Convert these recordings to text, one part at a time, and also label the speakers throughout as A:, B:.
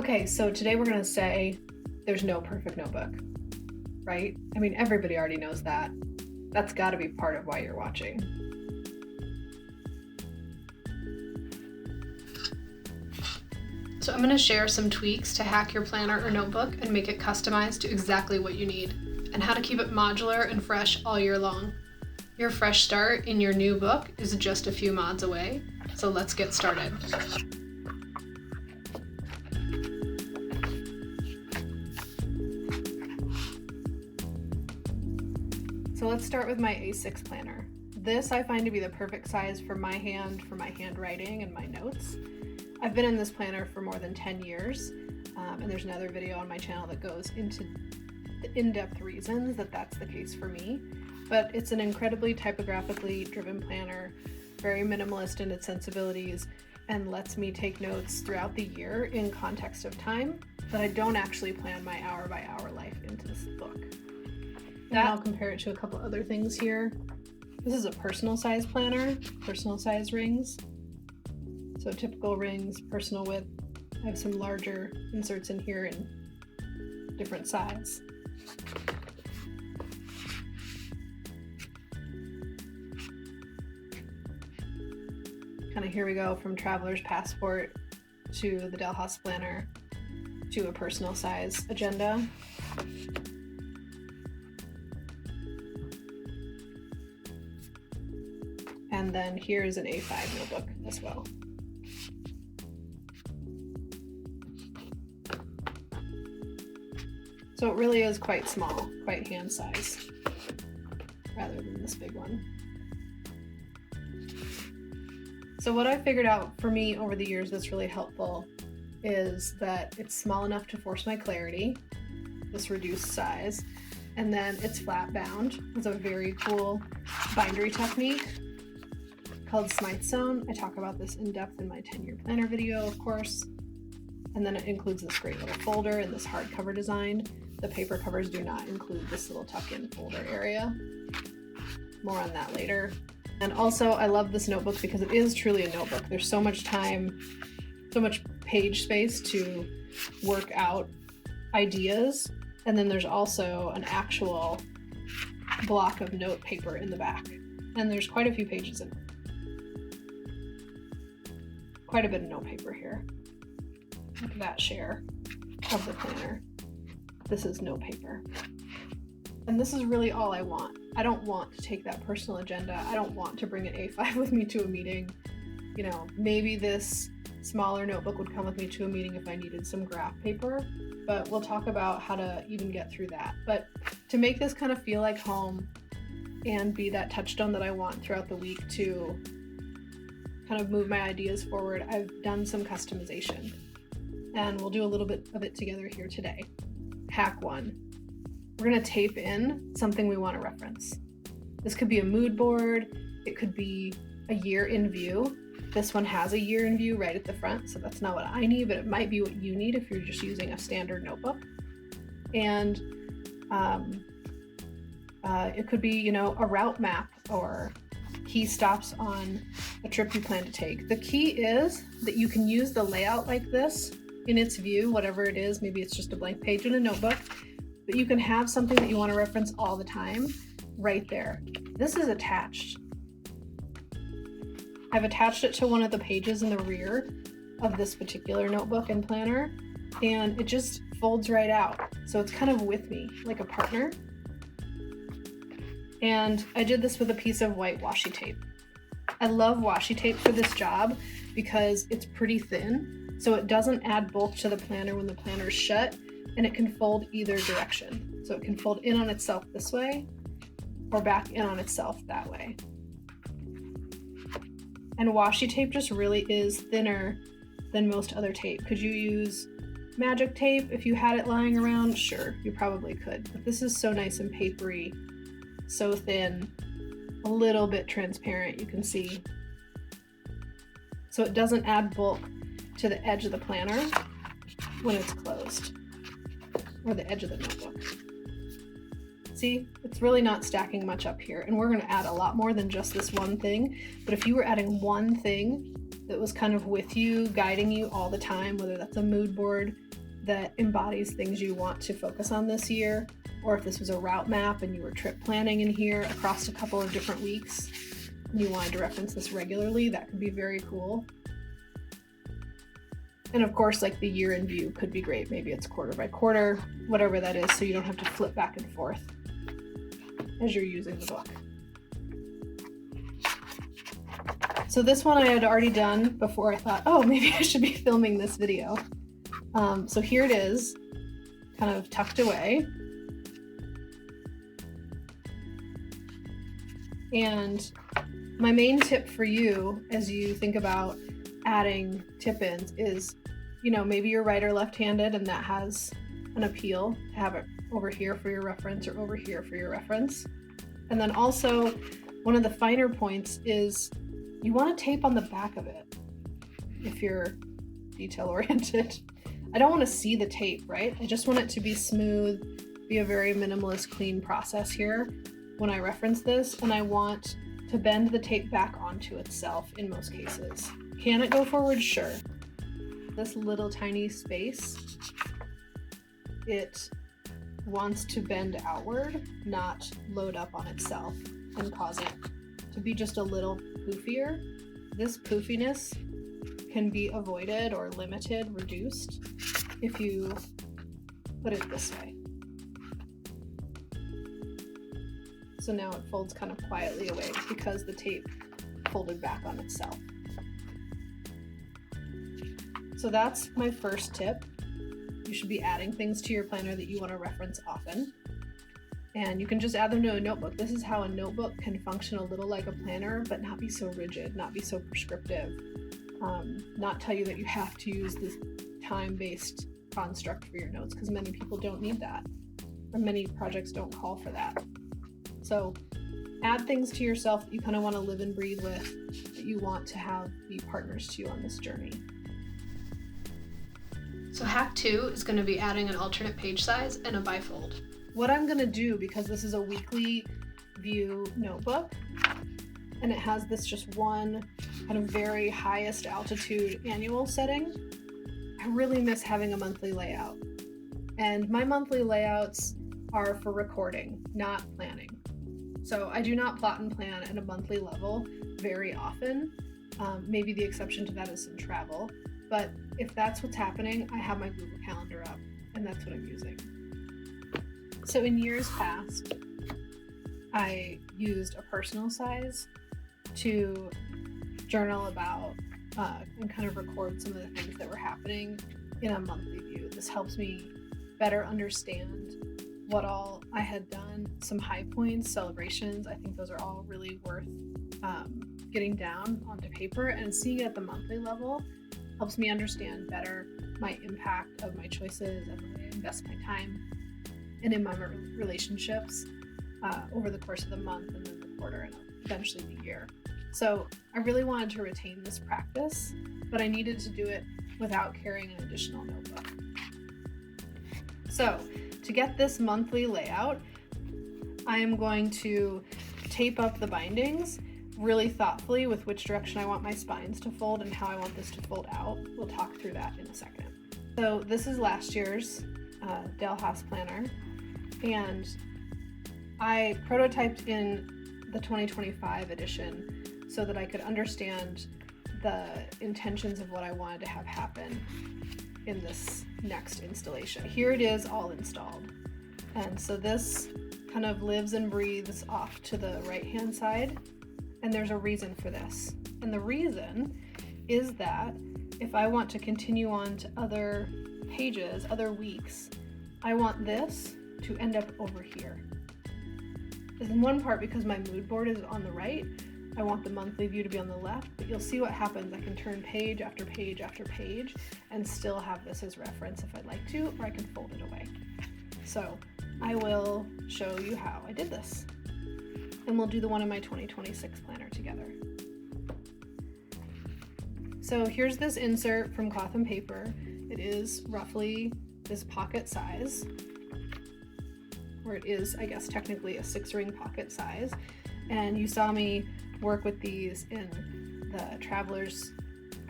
A: Okay, so today we're going to say there's no perfect notebook, right? I mean, everybody already knows that. That's got to be part of why you're watching. So I'm going to share some tweaks to hack your planner or notebook and make it customized to exactly what you need, and how to keep it modular and fresh all year long. Your fresh start in your new book is just a few mods away, so let's get started. So let's start with my A6 planner. This I find to be the perfect size for my hand, for my handwriting and my notes. I've been in this planner for more than 10 years, and there's another video on my channel that goes into the in-depth reasons that that's the case for me. But it's an incredibly typographically driven planner, very minimalist in its sensibilities, and lets me take notes throughout the year in context of time, but I don't actually plan my hour-by-hour life into this book. And I'll compare it to a couple other things here. This is a personal size planner, personal size rings. So typical rings, personal width. I have some larger inserts in here in different size. Kind of here we go from Traveler's Passport to the Del Haas planner to a personal size agenda. And then here's an A5 notebook as well. So it really is quite small, quite hand size, rather than this big one. So what I've figured out for me over the years that's really helpful is that it's small enough to force my clarity, this reduced size, and then it's flat bound. It's a very cool bindery technique called Smythe Zone. I talk about this in depth in my 10-year planner video, of course. And then it includes this great little folder and this hardcover design. The paper covers do not include this little tuck-in folder area. More on that later. And also, I love this notebook because it is truly a notebook. There's so much time, so much page space to work out ideas. And then there's also an actual block of note paper in the back. And there's quite a few pages in it. Quite a bit of note paper here. Look at that share of the planner. This is note paper. And this is really all I want. I don't want to take that personal agenda. I don't want to bring an A5 with me to a meeting. You know, maybe this smaller notebook would come with me to a meeting if I needed some graph paper, but we'll talk about how to even get through that. But to make this kind of feel like home and be that touchstone that I want throughout the week to kind of move my ideas forward, I've done some customization. And we'll do a little bit of it together here today. Hack 1. We're going to tape in something we want to reference. This could be a mood board. It could be a year in view. This one has a year in view right at the front, so that's not what I need, but it might be what you need if you're just using a standard notebook. And it could be, you know, a route map or key stops on a trip you plan to take. The key is that you can use the layout like this in its view, whatever it is. Maybe it's just a blank page in a notebook, but you can have something that you want to reference all the time right there. This is attached. I've attached it to one of the pages in the rear of this particular notebook and planner, and it just folds right out. So it's kind of with me, like a partner. And I did this with a piece of white washi tape. I love washi tape for this job because it's pretty thin, so it doesn't add bulk to the planner when the planner's shut, and it can fold either direction. So it can fold in on itself this way or back in on itself that way. And washi tape just really is thinner than most other tape. Could you use magic tape if you had it lying around? Sure, you probably could. But this is so nice and papery, so thin, a little bit transparent, you can see. So it doesn't add bulk to the edge of the planner when it's closed, or the edge of the notebook. See, it's really not stacking much up here, and we're going to add a lot more than just this one thing. But if you were adding one thing that was kind of with you, guiding you all the time, whether that's a mood board, that embodies things you want to focus on this year, or if this was a route map and you were trip planning in here across a couple of different weeks and you wanted to reference this regularly, that could be very cool. And of course, like the year in view could be great. Maybe it's quarter by quarter, whatever that is, so you don't have to flip back and forth as you're using the book. So this one I had already done before I thought, oh, maybe I should be filming this video. So here it is, kind of tucked away. And my main tip for you as you think about adding tip-ins is, maybe you're right or left-handed and that has an appeal to have it over here for your reference or over here for your reference. And then also one of the finer points is you want to tape on the back of it if you're detail-oriented. I don't want to see the tape, right? I just want it to be smooth, be a very minimalist, clean process here when I reference this, and I want to bend the tape back onto itself in most cases. Can it go forward? Sure. This little tiny space, it wants to bend outward, not load up on itself and cause it to be just a little poofier. This poofiness can be avoided or limited, reduced, if you put it this way. So now it folds kind of quietly away because the tape folded back on itself. So that's my first tip. You should be adding things to your planner that you want to reference often. And you can just add them to a notebook. This is how a notebook can function a little like a planner, but not be so rigid, not be so prescriptive, not tell you that you have to use this time-based construct for your notes, because many people don't need that, or many projects don't call for that. So add things to yourself that you kind of want to live and breathe with, that you want to have be partners to you on this journey. So hack 2 is going to be adding an alternate page size and a bifold. What I'm going to do, because this is a weekly view notebook and it has this just one kind of very highest altitude annual setting, I really miss having a monthly layout. And my monthly layouts are for recording, not planning. So I do not plot and plan at a monthly level very often. Maybe the exception to that is some travel. But if that's what's happening, I have my Google Calendar up and that's what I'm using. So in years past, I used a personal size to journal about and kind of record some of the things that were happening in a monthly view. This helps me better understand what all I had done, some high points, celebrations. I think those are all really worth getting down onto paper, and seeing it at the monthly level helps me understand better my impact of my choices and the way I invest my time and in my relationships over the course of the month and then the quarter and eventually the year. So I really wanted to retain this practice, but I needed to do it without carrying an additional notebook. So to get this monthly layout, I am going to tape up the bindings really thoughtfully with which direction I want my spines to fold and how I want this to fold out. We'll talk through that in a second. So this is last year's Dale Haas planner, and I prototyped in the 2025 edition so that I could understand the intentions of what I wanted to have happen in this next installation. Here it is all installed. And so this kind of lives and breathes off to the right-hand side. And there's a reason for this. And the reason is that if I want to continue on to other pages, other weeks, I want this to end up over here. In one part, because my mood board is on the right, I want the monthly view to be on the left, but you'll see what happens. I can turn page after page after page and still have this as reference if I'd like to, or I can fold it away. So I will show you how I did this. And we'll do the one in my 2026 planner together. So here's this insert from Cloth and Paper. It is roughly this pocket size, or it is, I guess, technically a 6-ring pocket size. And you saw me work with these in the Traveler's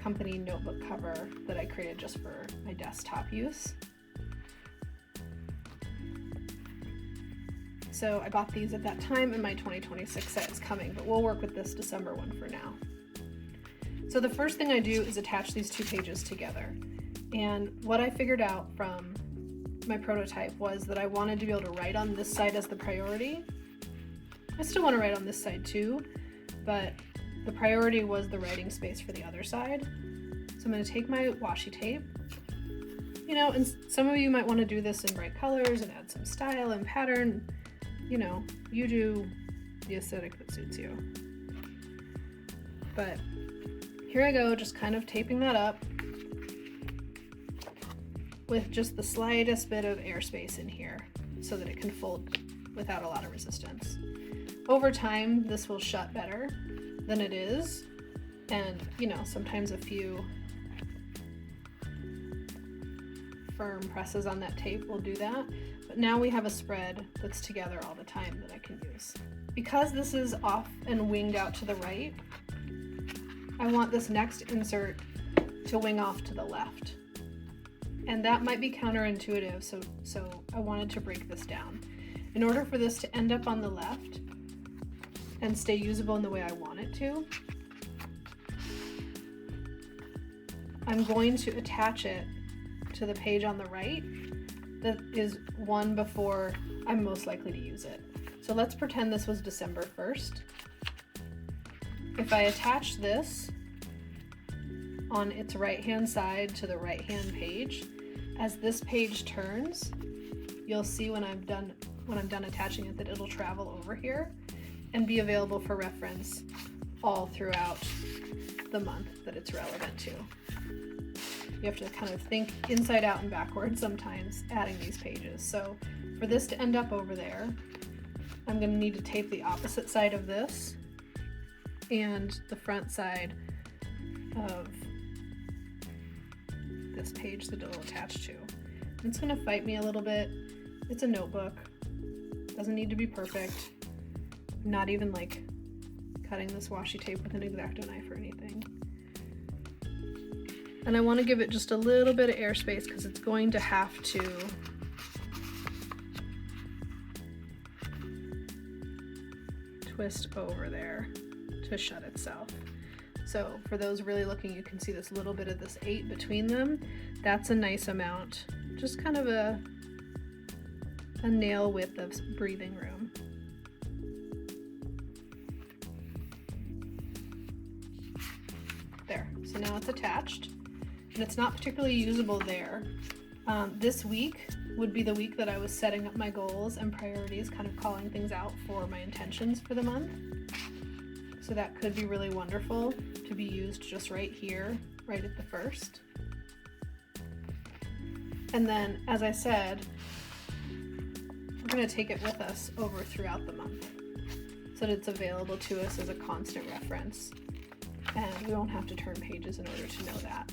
A: Company notebook cover that I created just for my desktop use. So I bought these at that time, and my 2026 set is coming, but we'll work with this December one for now. So the first thing I do is attach these two pages together. And what I figured out from my prototype was that I wanted to be able to write on this side as the priority. I still want to write on this side too, but the priority was the writing space for the other side. So I'm going to take my washi tape, you know, and some of you might want to do this in bright colors and add some style and pattern. You know, you do the aesthetic that suits you. But here I go, just kind of taping that up with just the slightest bit of airspace in here so that it can fold without a lot of resistance. Over time, this will shut better than it is, and you know, sometimes a few firm presses on that tape will do that, but now we have a spread that's together all the time that I can use. Because this is off and winged out to the right, I want this next insert to wing off to the left. And that might be counterintuitive, so I wanted to break this down. In order for this to end up on the left and stay usable in the way I want it to, I'm going to attach it to the page on the right that is one before I'm most likely to use it. So let's pretend this was December 1st. If I attach this on its right-hand side to the right-hand page, as this page turns, you'll see when I'm done attaching it that it'll travel over here and be available for reference all throughout the month that it's relevant to. You have to kind of think inside out and backwards sometimes adding these pages. So for this to end up over there, I'm going to need to tape the opposite side of this and the front side of this page that it'll attach to. It's going to fight me a little bit. It's a notebook. Doesn't need to be perfect. I'm not even like cutting this washi tape with an X-Acto knife or anything. And I want to give it just a little bit of airspace because it's going to have to twist over there to shut itself. So for those really looking, you can see this little bit of this 8 between them. That's a nice amount. Just kind of a nail width of breathing room. There, so now it's attached. And it's not particularly usable there. This week would be the week that I was setting up my goals and priorities, kind of calling things out for my intentions for the month. So that could be really wonderful to be used just right here, right at the first. And then, as I said, we're going to take it with us over throughout the month so that it's available to us as a constant reference. And we won't have to turn pages in order to know that.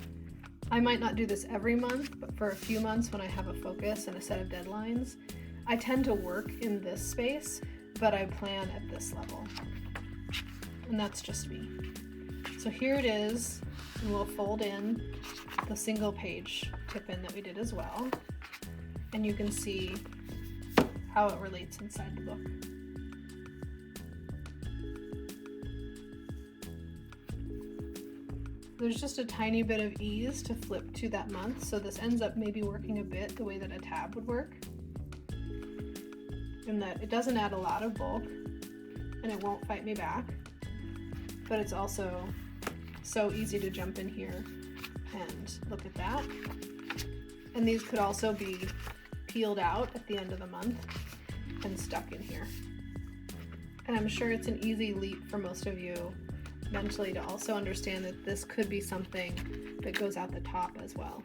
A: I might not do this every month, but for a few months when I have a focus and a set of deadlines, I tend to work in this space, but I plan at this level. And that's just me. So here it is, and we'll fold in the single page tip-in that we did as well. And you can see how it relates inside the book. There's just a tiny bit of ease to flip to that month, so this ends up maybe working a bit the way that a tab would work, in that it doesn't add a lot of bulk and it won't fight me back, but it's also so easy to jump in here and look at that. And these could also be peeled out at the end of the month and stuck in here. And I'm sure it's an easy leap for most of you mentally to also understand that this could be something that goes out the top as well.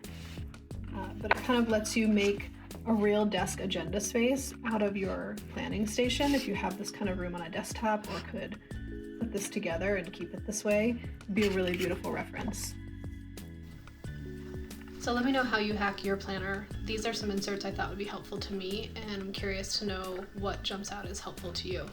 A: But it kind of lets you make a real desk agenda space out of your planning station if you have this kind of room on a desktop, or could put this together and keep it this way. It'd be a really beautiful reference. So let me know how you hack your planner. These are some inserts I thought would be helpful to me, and I'm curious to know what jumps out as helpful to you.